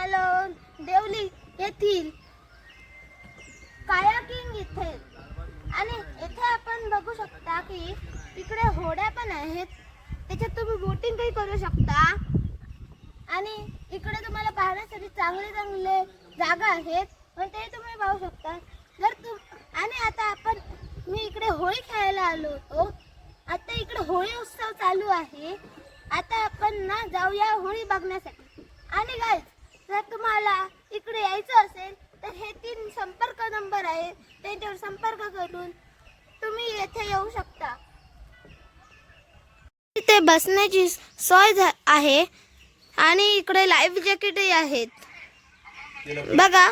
आलो देवली येथील कायाकिंग इथे आणि इथे आपण बघू शकता की इकडे होड्या पण आहेत, त्याच्यात तुम्ही बोटिंग काही करू शकता आणि इकडे तुम्हाला पाहण्यासाठी चांगले चांगले जागा आहेत पण ते तुम्ही पाहू शकता. आणि आता मी इकडे होळी खेळायला आलो होतो. आता इकडे होळी उत्सव चालू आहे. आता आपण ना जाऊया होळी बघण्यासाठी. आणि गाईज, जर तुम्हाला इकडे यायचं असेल तर हे 3 संपर्क नंबर आहे, त्यांच्यावर संपर्क करून तुम्ही येथे येऊ शकता. इथे बसण्याची सोय आहे आणि इकडे लाईफ जॅकेटही आहेत. बघा,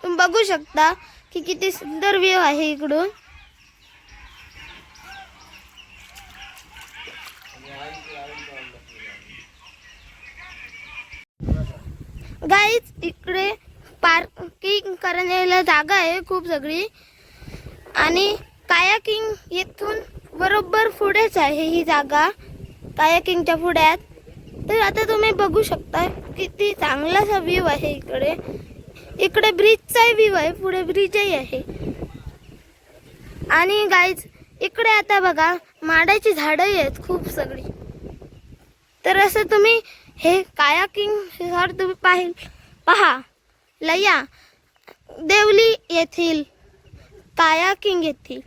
तुम्ही बघू शकता की किती सुंदर व्ह्यू आहे इकडून. गाईज, इकडे पार्किंग करण्याला जागा आहे खूप सगळी आणि कायाकिंग येथून बरोबर पुढेच आहे ही जागा, कायाकिंगच्या पुढ्यात. तर आता तुम्ही बघू शकता किती चांगलासा व्ह्यू आहे इकडे. इकडे ब्रिजचाही व्ह्यू आहे, पुढे ब्रिजही आहे. आणि गाईज, इकडे आता बघा माडाची झाडंही आहेत खूप सगळी. तर असं तुम्ही हे कायाकिंग तुम्ही पहा लया देवली येथील कायाकिंग येथील.